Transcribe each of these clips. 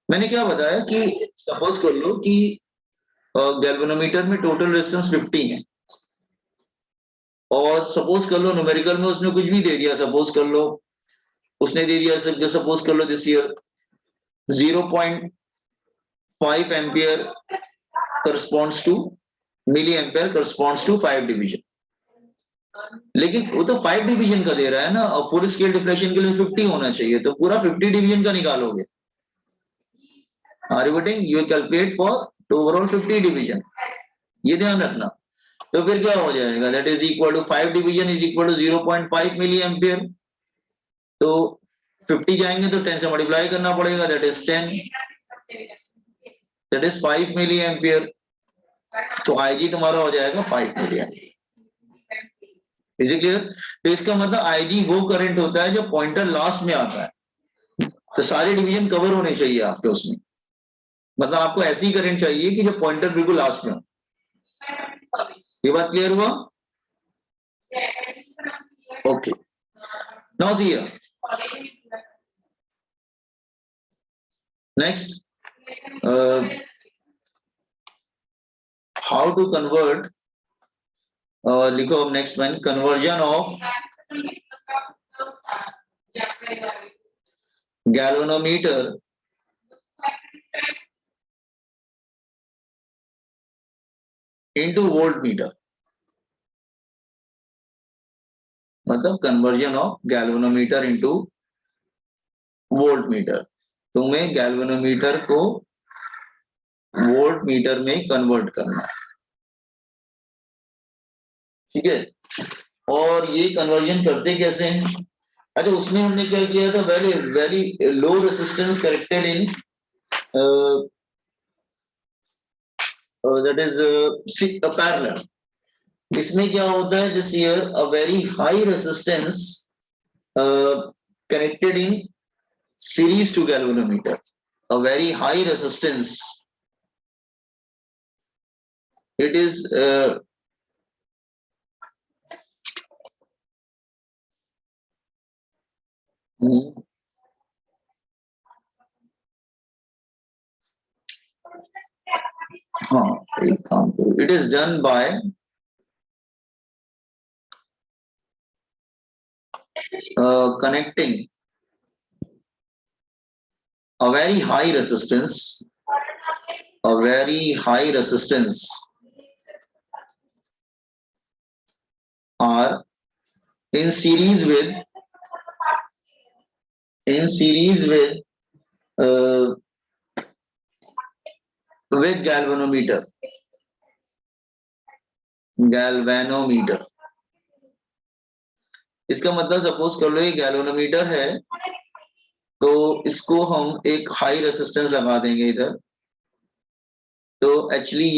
मैंने क्या बताया कि सपोज कर लो कि गैल्वेनोमीटर में टोटल रेजिस्टेंस 50 है, और सपोज कर लो न्यूमेरिकल में उसने कुछ भी दे दिया, सपोज कर लो उसने दे दिया, सपोज कर लो this year 0.5 ampere corresponds to milli ampere corresponds to 5 division, लेकिन वो तो 5 डिवीजन का दे रहा है ना, और फुल स्केल डिफ्लेक्शन के लिए 50 होना चाहिए, तो पूरा 50 डिवीजन का निकालोगे। Reverting you calculate for overall 50 division, ये ध्यान रखना। तो फिर क्या हो जाएगा, that is equal to 5 division is equal to 0.5 milliampere. तो 50 जाएंगे तो 10 से मल्टीप्लाई करना पड़ेगा, that is 10, that is 5 milliampere. तो आईजी तुम्हारा हो जाएगा 5 milliampere. Is it clear? तो इसका मतलब आईजी वो करंट होता है जो पॉइंटर लास्ट में आता है, तो सारे डिवीजन कवर होने चाहिए आपके उसमें, मतलब आपको ऐसी करंट चाहिए कि जब पॉइंटर बिल्कुल लास्ट में हो। ये बात क्लियर हुआ? Okay, now see here, next how to convert, लिखो next one, conversion of galvanometer into voltmeter, मतलब conversion of galvanometer into voltmeter. तुम्हें गैल्वेनोमीटर को वोल्टमीटर में कन्वर्ट करना है, ठीक है? और ये कन्वर्जन करते कैसे हैं? अच्छा, उसमें हमने क्या किया था, very very low resistance corrected in that is parallel. इसमें क्या होता है, this year a very high resistance connected in series to galvanometer, a very high resistance, it is it is done by connecting a very high resistance, a very high resistance are in series with with galvanometer. इसका मतलब suppose कर लो ये galvanometer है, तो इसको हम एक high resistance लगा देंगे इधर, तो एक्चुअली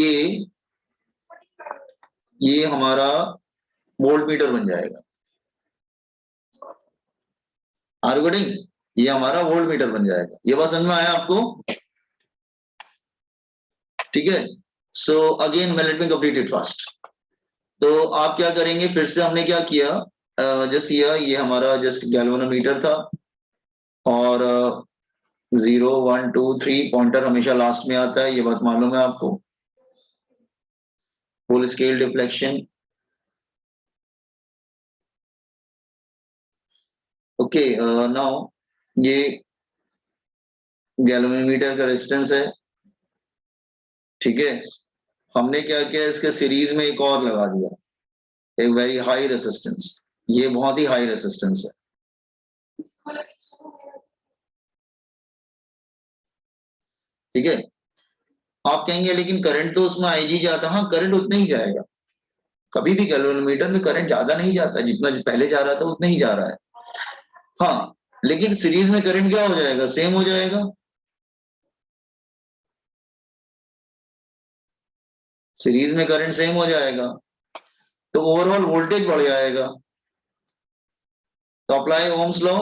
ये हमारा वोल्टमीटर बन जाएगा। आर्गुडिंग, ये हमारा वोल्टमीटर बन जाएगा। ये बात समझ में आया आपको? ठीक है। So again let me complete it fast. तो आप क्या करेंगे, फिर से हमने क्या किया, जस्ट ये हमारा जस्ट गैल्वेनोमीटर था, और 0 1 2 3 पॉइंटर हमेशा लास्ट में आता है, ये बात मालूम है आपको। Full scale deflection, okay. Now ये गैल्वेनोमीटर का रेजिस्टेंस है, ठीक है। हमने क्या किया, इसके सीरीज में एक और लगा दिया, एक वेरी हाई रेजिस्टेंस, ये बहुत ही हाई रेजिस्टेंस है, ठीक है। आप कहेंगे लेकिन करंट तो उसमें आईजी जाता, हाँ करंट उतना ही जाएगा, कभी भी गैल्वेनोमीटर में करंट ज्यादा नहीं जाता, जितना पहले जा रहा था उतना ही जा रहा है। हाँ, लेकिन सीरीज में करंट क्या हो जाएगा, सेम हो जाएगा। सीरीज में करंट सेम हो जाएगा, तो ओवरऑल वोल्टेज बढ़ जाएगा। तो अप्लाई ओम्स लॉ,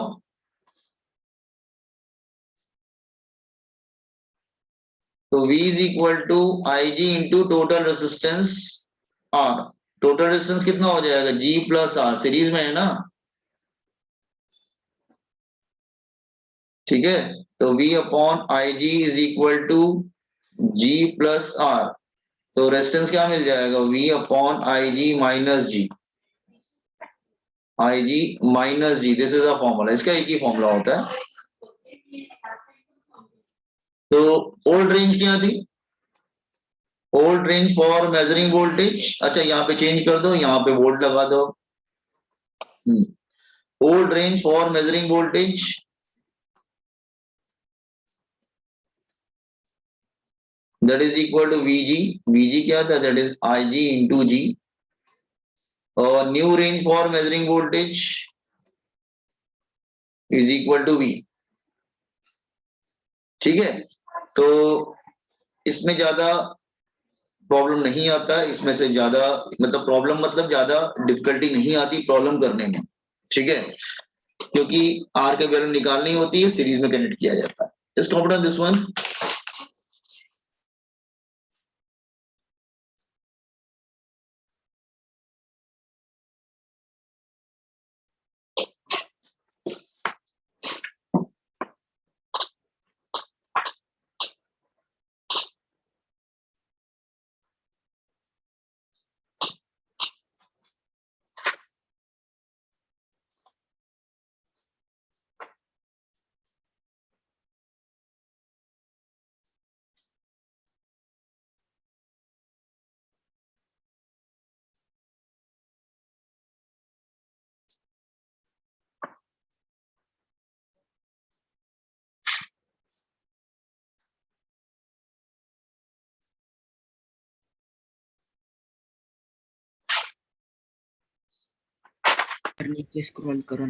तो V is equal to I G into total resistance R। Total resistance कितना हो जाएगा, G प्लस R, सीरीज में है ना, ठीक है। तो V upon I G is equal to G plus R। तो रेजिस्टेंस क्या मिल जाएगा? V upon I G minus G, I G minus G, this is a formula, इसका एक ही फॉर्मूला होता है। तो ओल्ड रेंज क्या थी? Old range for measuring voltage, अच्छा यहाँ पे चेंज कर दो, यहाँ पे वोल्ट लगा दो। Old range for measuring voltage that is equal to VG, VG क्या था? That is IG into G। और new range for measuring voltage is equal to V। ठीक है, तो इसमें ज्यादा प्रॉब्लम नहीं आता, इसमें से ज्यादा मतलब प्रॉब्लम मतलब ज्यादा डिफिकल्टी नहीं आती प्रॉब्लम करने में। ठीक है, क्योंकि आर के वैल्यू निकालनी होती है, सीरीज में कनेक्ट किया जाता है। Just confidence this one. नीचे स्क्रॉल करो।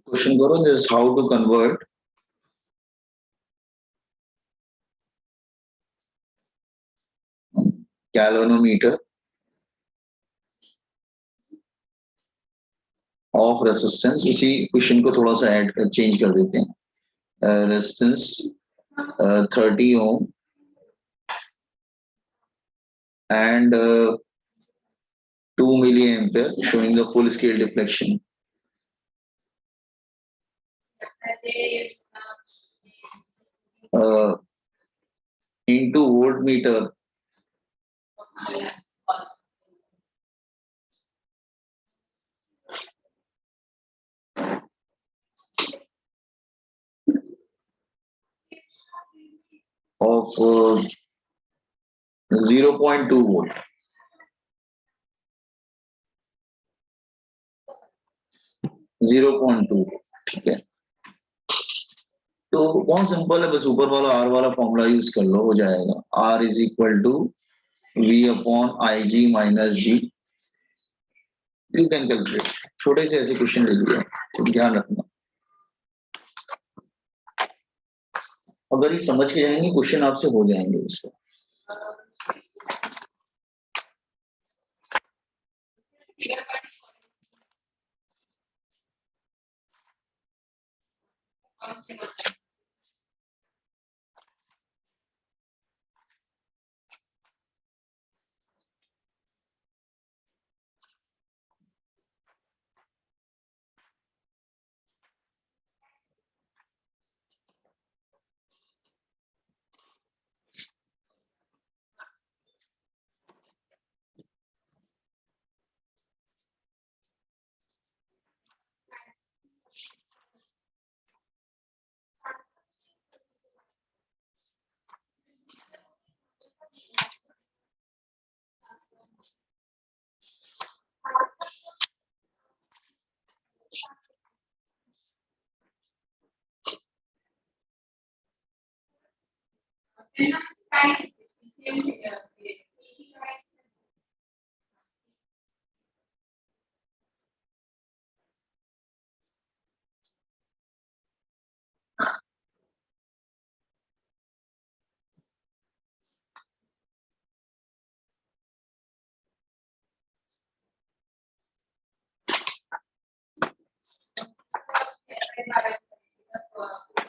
क्वेश्चन करो, this how to convert galvanometer of resistance. इसी क्वेश्चन को थोड़ा सा ऐड चेंज कर देते हैं। Resistance 30 ohm and 2 milliampere, showing the full scale deflection into voltmeter of 0.2 volt। Zero point two, ठीक है। तो बहुत सिंपल है, बस ऊपर वाला आर वाला फॉर्मूला यूज कर लो, हो जाएगा। R is equal to V upon I G minus G. You can calculate. छोटे से ऐसे क्वेश्चन ले लिया, तो ध्यान रखना। अगर ये समझ के जाएंगे क्वेश्चन आपसे हो जाएंगे उसको।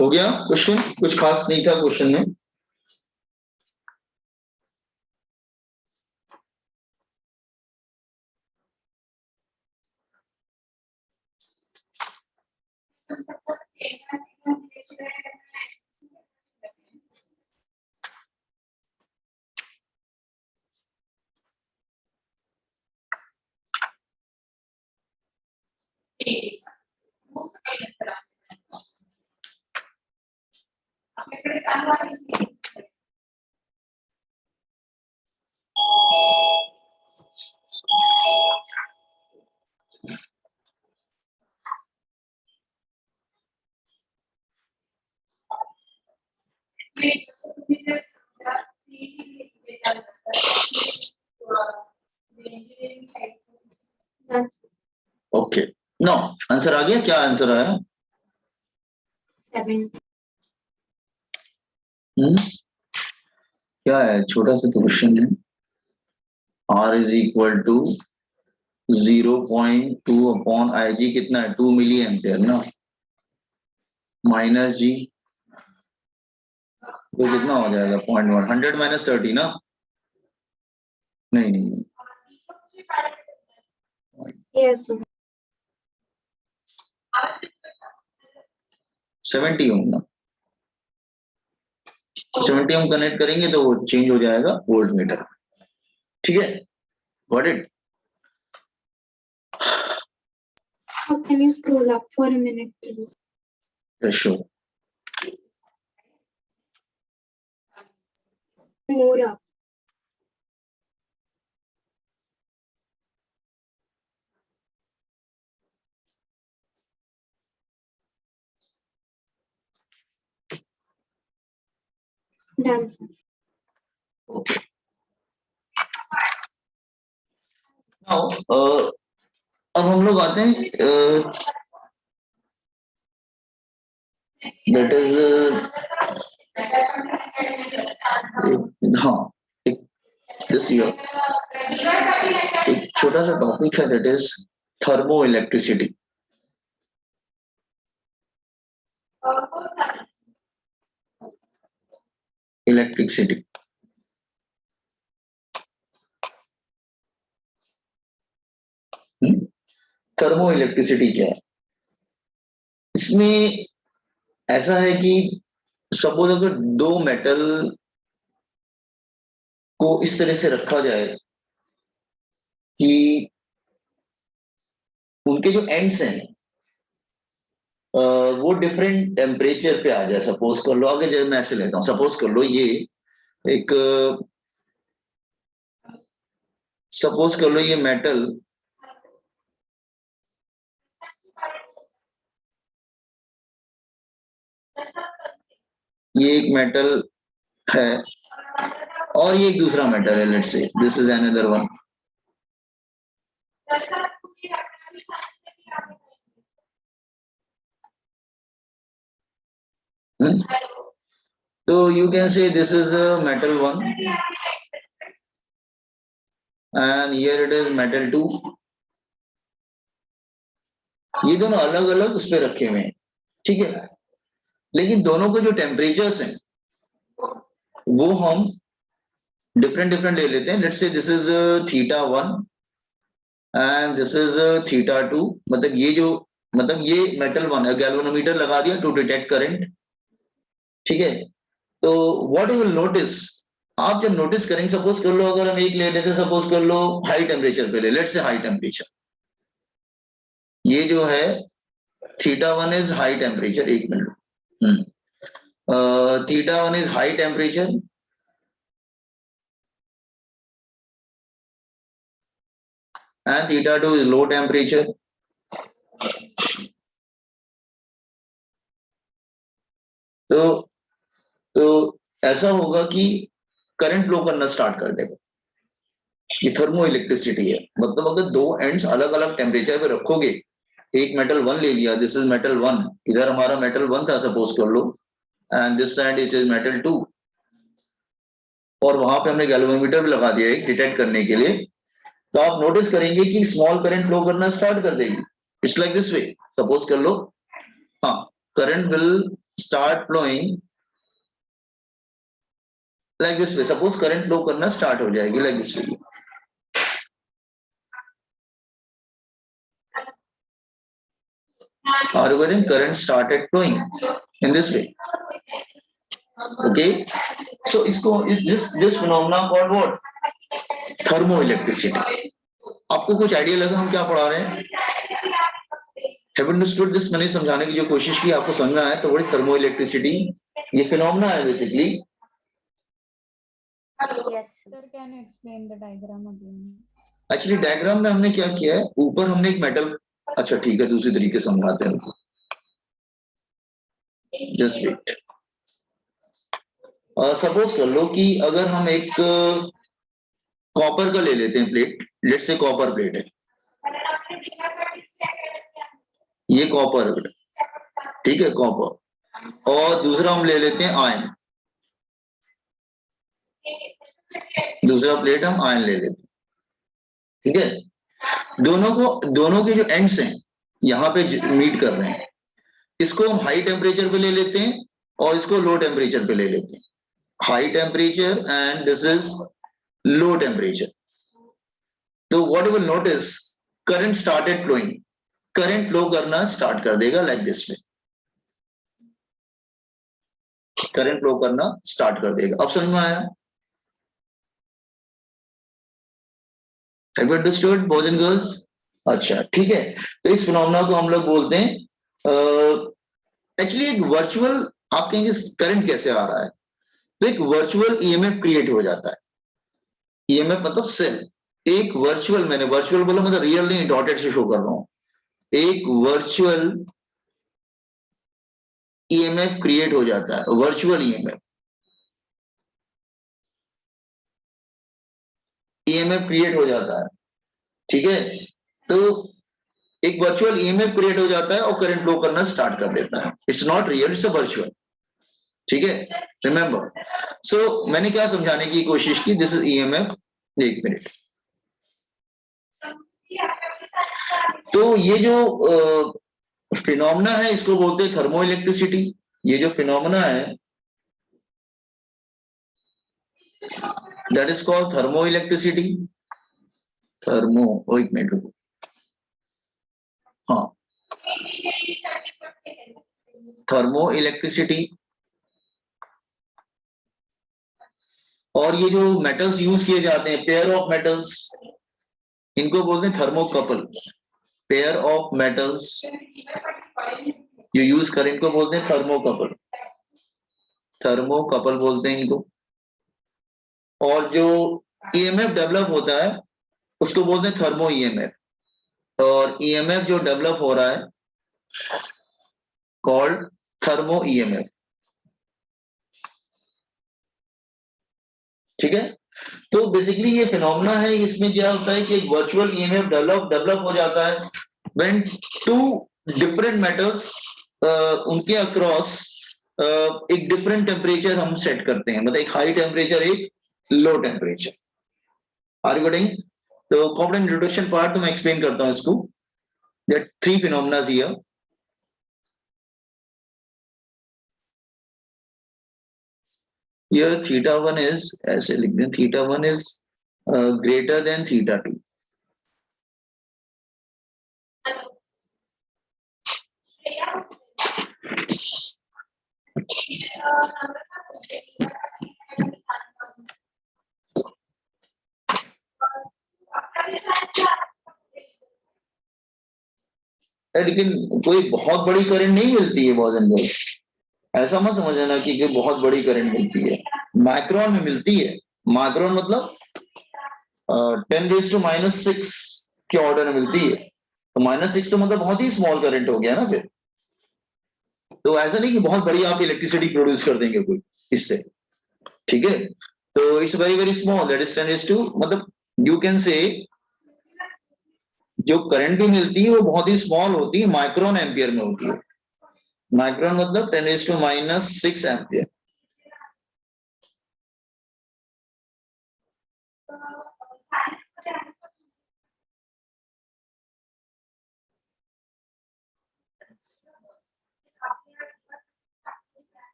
हो गया क्वेश्चन, कुछ खास नहीं था क्वेश्चन में। ओके, नो आंसर आ गया, क्या आंसर आया? 7. क्या है, छोटा सा तो क्वेश्चन है। R is equal to 0.2 upon I G, कितना है 2 मिली एम्पियर ना, माइनस जी तो कितना हो जाएगा 0.1, 100 माइनस 30 ना, नहीं नहीं Yes. 70 ओम ना, 70 ओम कनेक्ट करेंगे तो वो चेंज हो जाएगा वोल्ट मीटर। ठीक है, got it. Can you scroll up for a minute, please? Sure. More up. Done, sir. Okay, now अब हम लोग आते हैं दैट इज हाँ, दिस ईयर एक छोटा सा टॉपिक है that is thermo electricity. Electricity thermo electricity क्या है? इसमें ऐसा है कि सपोज अगर दो मेटल को इस तरह से रखा जाए कि उनके जो एंड्स हैं वो डिफरेंट टेम्परेचर पे आ जाए। सपोज कर लो, आगे जब मैं ऐसे लेता हूँ, सपोज कर लो ये एक सपोज कर लो ये मेटल ये एक मेटल है और ये एक दूसरा मेटल है, let's say this is another one. तो you can say this is metal one and here it is metal two. ये दोनों अलग अलग उस पर रखे हुए हैं, ठीक है, लेकिन दोनों के जो टेम्परेचर्स हैं वो हम डिफरेंट डिफरेंट ले लेते हैं। Let's say this is θ1 and this is θ2। मतलब ये जो मतलब ये मेटल वन है, गैल्वेनोमीटर लगा दिया टू डिटेक्ट करंट, ठीक है। तो व्हाट यू विल नोटिस, आप जब नोटिस करेंगे, सपोज कर लो अगर हम एक ले लेते, सपोज कर लो हाई टेम्परेचर पे ले, लेट्स से हाई टेम्परेचर, ये जो है θ1 इज हाई टेम्परेचर, एक minute, θ1 is high temperature and θ2 is low temperature. तो ऐसा होगा कि करंट फ्लो करना स्टार्ट कर देगा। ये थर्मो इलेक्ट्रिसिटी है, मतलब अगर दो एंड्स अलग अलग टेम्परेचर पे रखोगे, एक मेटल 1 ले लिया, दिस इज मेटल 1, इधर हमारा मेटल 1 था सपोज कर लो, and this side it is metal 2, और वहां पे हमने गैल्वेनोमीटर भी लगा दिया एक डिटेक्ट करने के लिए, तो आप नोटिस करेंगे कि स्मॉल करंट फ्लो करना स्टार्ट कर देगी। It's like this way, suppose कर लो, हाँ, current will start flowing like this way, suppose current flow करना स्टार्ट हो जाएगी like this way. Are you getting current started flowing in this way? Okay, so इसको this phenomena called what? Thermoelectricity. आपको कुछ idea लगा हम क्या पढ़ा रहे हैं? Have you understood this? मैंने समझाने की जो कोशिश की आपको समझ में आया तो what is thermoelectricity? ये phenomena है basically. Yes, sir. Can you explain the diagram again? Actually diagram में हमने क्या किया है, ऊपर हमने एक मेटल, अच्छा ठीक है दूसरी तरीके से समझाते हैं उनको, जस्ट वेट। सपोज कर लो कि अगर हम एक कॉपर का ले लेते हैं प्लेट, लेट से कॉपर प्लेट है, ये कॉपर, ठीक है कॉपर, और दूसरा हम ले लेते हैं आयन, दूसरा प्लेट हम आयन ले लेते हैं, ठीक है। दोनों के जो एंड्स हैं यहाँ पे मीट कर रहे हैं, इसको हम हाई टेम्परेचर पे ले लेते हैं और इसको लो टेम्परेचर पे ले लेते हैं, high temperature and this is low temperature. तो what you will notice, current started flowing, current flow करना स्टार्ट कर देगा like this way, current flow करना स्टार्ट कर देगा। अब समझ में आया? Have you understood boys and girls? अच्छा ठीक है, तो इस फिनोमेना को हम लोग बोलते हैं, एक्चुअली एक वर्चुअल, आप कहेंगे करंट कैसे आ रहा है, तो एक वर्चुअल ईएमएफ क्रिएट हो जाता है। ईएमएफ मतलब सेल, एक वर्चुअल, मैंने वर्चुअल बोला मतलब रियल नहीं, डॉटेड से शो कर रहा हूं, एक वर्चुअल ईएमएफ क्रिएट हो जाता है, वर्चुअल ईएमएफ क्रिएट हो जाता है, ठीक है। तो एक वर्चुअल ईएमएफ क्रिएट हो जाता है और करंट फ्लो करना स्टार्ट कर देता है। It's not real, it's a virtual, ठीक है, रिमेंबर। सो मैंने क्या समझाने की कोशिश की, दिस इज ईएमएफ, एक मिनट। तो ये जो फिनोमेना है इसको बोलते हैं थर्मो इलेक्ट्रिसिटी। ये जो फिनोमेना है that is called thermo electricity, thermo, एक मिनट रुको, हाँ, थर्मो इलेक्ट्रिसिटी। और ये जो मेटल्स यूज किए जाते हैं, पेयर ऑफ मेटल्स, इनको बोलते हैं थर्मोकपल, पेयर ऑफ मेटल्स जो यूज करें इनको बोलते हैं थर्मोकपल, थर्मोकपल बोलते हैं इनको। और जो ईएमएफ डेवलप होता है उसको बोलते हैं थर्मो ईएमएफ, और ईएमएफ जो डेवलप हो रहा है कॉल्ड थर्मो ईएमएफ, ठीक है। तो बेसिकली ये फिनोमेना है, इसमें क्या होता है कि एक वर्चुअल ईएमएफ डेवलप हो जाता है व्हेन टू डिफरेंट मेटल्स, उनके अक्रॉस एक डिफरेंट टेम्परेचर हम सेट करते हैं, मतलब एक हाई टेम्परेचर, एक low temperature. Are you getting? तो कॉम्पोनेंट इंट्रोडक्शन पार्ट तो मैं एक्सप्लेन करता हूं इसको, that three phenomena here. Here theta 1 is, ऐसे लिख दें, theta 1 is greater than theta 2. लेकिन कोई बहुत बड़ी करंट नहीं मिलती है बॉयज एंड गर्ल्स, ऐसा मत समझना कि बहुत बड़ी करंट मिलती है, माइक्रोन में मिलती है। माइक्रोन मतलब 10⁻⁻⁶ के ऑर्डर में मिलती है, तो -6 तो मतलब बहुत ही स्मॉल करंट हो गया ना फिर। तो ऐसा नहीं कि बहुत बड़ी आप इलेक्ट्रिसिटी प्रोड्यूस कर देंगे कोई इससे, ठीक है, तो it's very very small, that is 10 to, मतलब यू कैन से जो करंट भी मिलती है वो बहुत ही स्मॉल होती है, माइक्रोन एम्पियर में होती है। माइक्रोन मतलब 10⁻⁻⁶ ampere.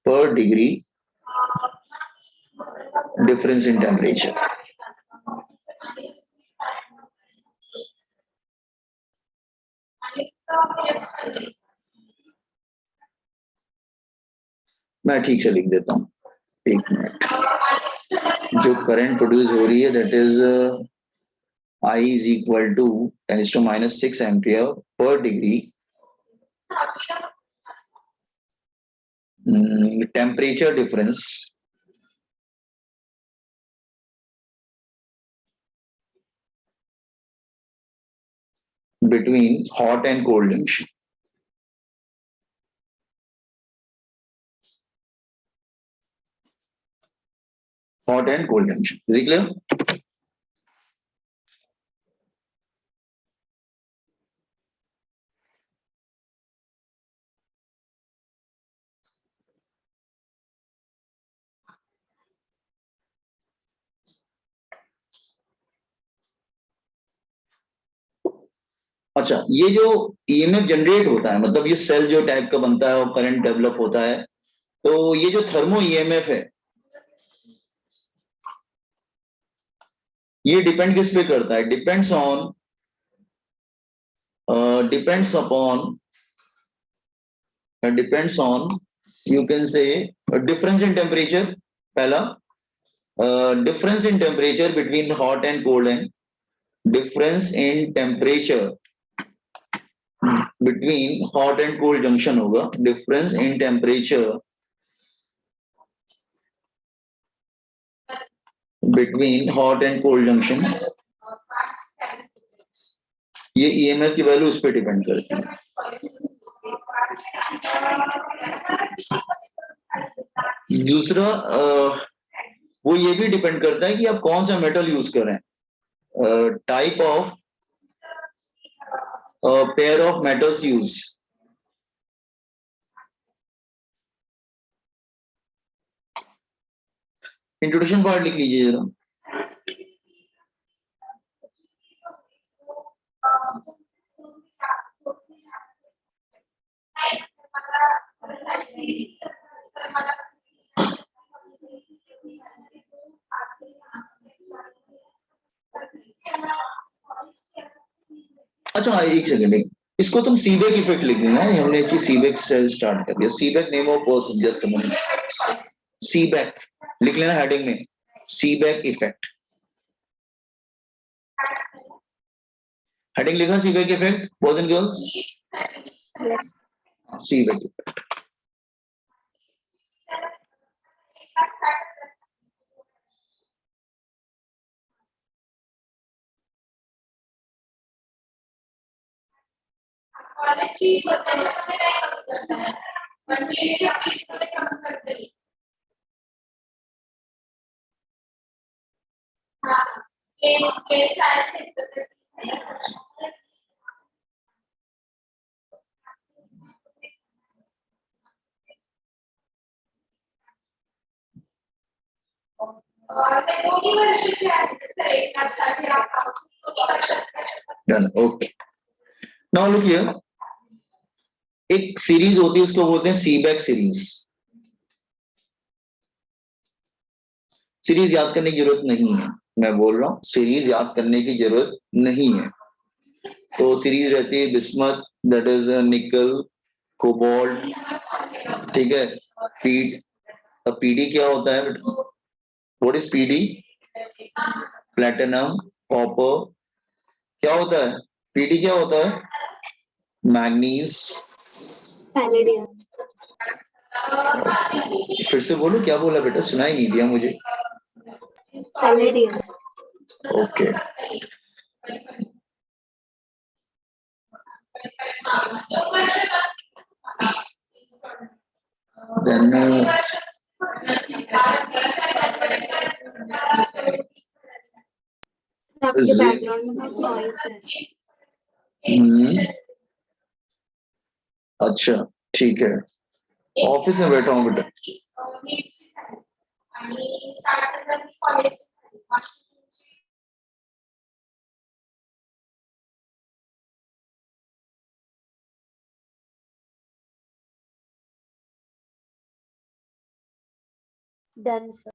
per degree difference in temperature. मैं ठीक से लिख देता हूँ, एक मिनट। जो करंट प्रोड्यूस हो रही है that is I is equal to 10⁻⁻⁶ ampere per degree temperature difference between hot and cold junction. Hot and cold junction. Is it clear? अच्छा, ये जो ईएमएफ जनरेट होता है, मतलब ये सेल जो टाइप का बनता है और करंट डेवलप होता है, तो ये जो थर्मो ईएमएफ है ये डिपेंड किस पे करता है? Depends on you can say difference in temperature. पहला difference in temperature between hot and cold and difference in temperature between hot and cold junction होगा। Difference in temperature between hot and cold junction, ये EMF की value उस पर depend करती है। दूसरा वो ये भी डिपेंड करता है कि आप कौन सा मेटल यूज कर रहे हैं, type of pair of metals use. Introduction part लिख लीजिए जरा। अच्छा एक सेकंड, इसको तुम सीबेक इफेक्ट लिख देना, हमने चीज सीबेक से स्टार्ट कर दिया। Seebeck name of person, just a minute. Seebeck लिख लेना हेडिंग में, सीबेक इफेक्ट। हेडिंग लिखा Seebeck effect, boys and girls? Seebeck effect. Done. Okay. Now look here. एक सीरीज होती है उसको बोलते हैं सीबेक सीरीज। सीरीज याद करने की जरूरत नहीं है, मैं बोल रहा हूं सीरीज याद करने की जरूरत नहीं है। तो सीरीज रहती है बिस्मथ, दैट इज निकल, कोबाल्ट, ठीक है, पीट। अब पीडी क्या होता है? What is PD? Platinum, copper. क्या होता है पीडी? क्या होता है? Manganese, palladium. फिर से बोलो, क्या बोला बेटा? सुनाई नहीं दिया मुझे। पैलेडियम। ओके, then आपके जी। बैकग्राउंड में बहुत नॉइस है. अच्छा ठीक है, ऑफिस में बैठा हूँ बेटा. Done, sir.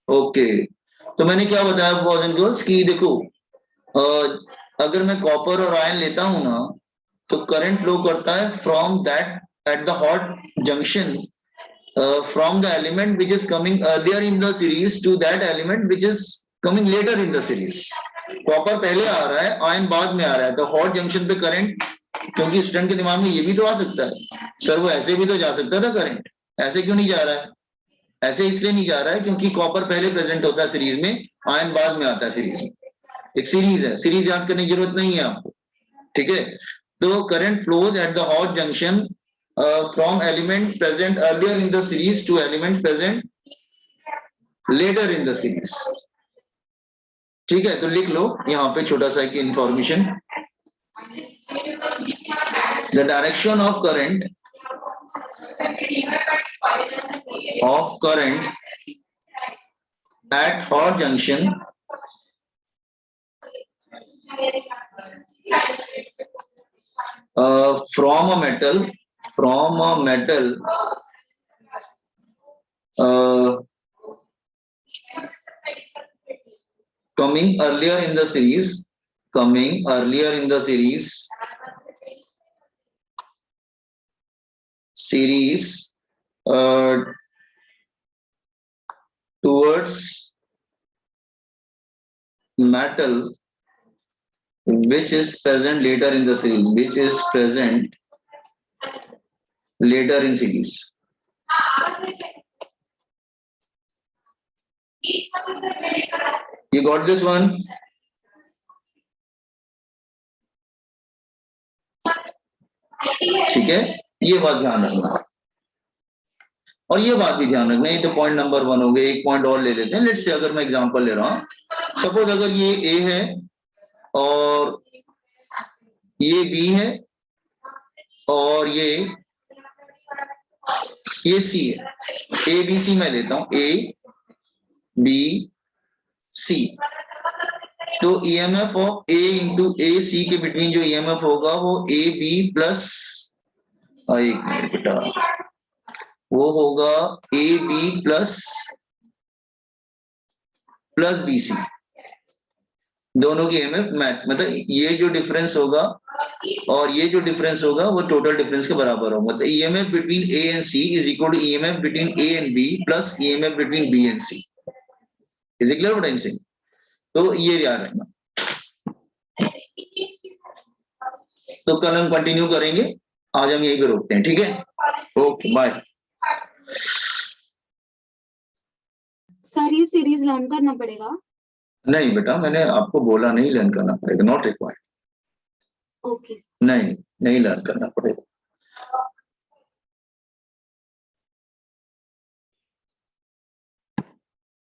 ओके, तो मैंने क्या बताया बॉयज एंड गर्ल्स की देखो, अगर मैं कॉपर और आयरन लेता हूं ना, तो करंट फ्लो करता है from that at the hot junction, from the element which is coming earlier in the series to that element which is coming later in the series. Copper पहले आ रहा है, आयरन बाद में आ रहा है, तो हॉट जंक्शन पे करंट, क्योंकि स्टूडेंट के दिमाग में ये भी तो आ सकता है सर वो ऐसे भी तो जा सकता था करंट, ऐसे क्यों नहीं जा रहा है? ऐसे इसलिए नहीं जा रहा है क्योंकि कॉपर पहले प्रेजेंट होता है सीरीज में, आयन बाद में आता है सीरीज में. एक सीरीज है, सीरीज याद करने की जरूरत नहीं है आपको, ठीक है. तो current flows at the hot junction from element present earlier in the series to element present later in the series. ठीक है, तो लिख लो यहाँ पे छोटा सा एक information. The direction of current at hot junction from a metal coming earlier in the series towards metal which is present later in the series. You got this one? ठीक है, ये बात ध्यान रखना, और ये बात भी ध्यान रखना. ये तो पॉइंट नंबर 1 हो गया. एक पॉइंट और ले लेते हैं. लेट्स से अगर मैं एग्जांपल ले रहा हूं, सपोज अगर ये ए है और ये बी है और ये सी है. ए बी सी मैं लेता हूं, ए बी सी. तो EMF of A into A C के बिटवीन जो ईएमएफ होगा वो ए बी प्लस, एक मिनट बेटा, वो होगा A B plus B C. दोनों की ईएमएफ मैच, मतलब ये जो डिफरेंस होगा और ये जो डिफरेंस होगा वो टोटल डिफरेंस के बराबर होगा. मतलब EMF between A and C is equal to EMF between A and B plus EMF between B and C. Is it clear what I am saying? तो ये याद रखना. तो कल हम कंटिन्यू करेंगे, आज हम यहीं पे रोकते हैं. ठीक है, ओके बाय. सर ये सीरीज लर्न करना पड़ेगा? नहीं बेटा, मैंने आपको बोला नहीं लर्न करना पड़ेगा, नॉट रिक्वायर्ड. ओके. नहीं लर्न करना पड़ेगा.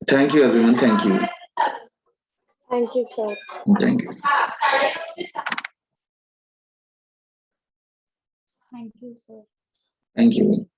Thank you, everyone. Thank you. Thank you, sir. Thank you. Thank you, sir. Thank you.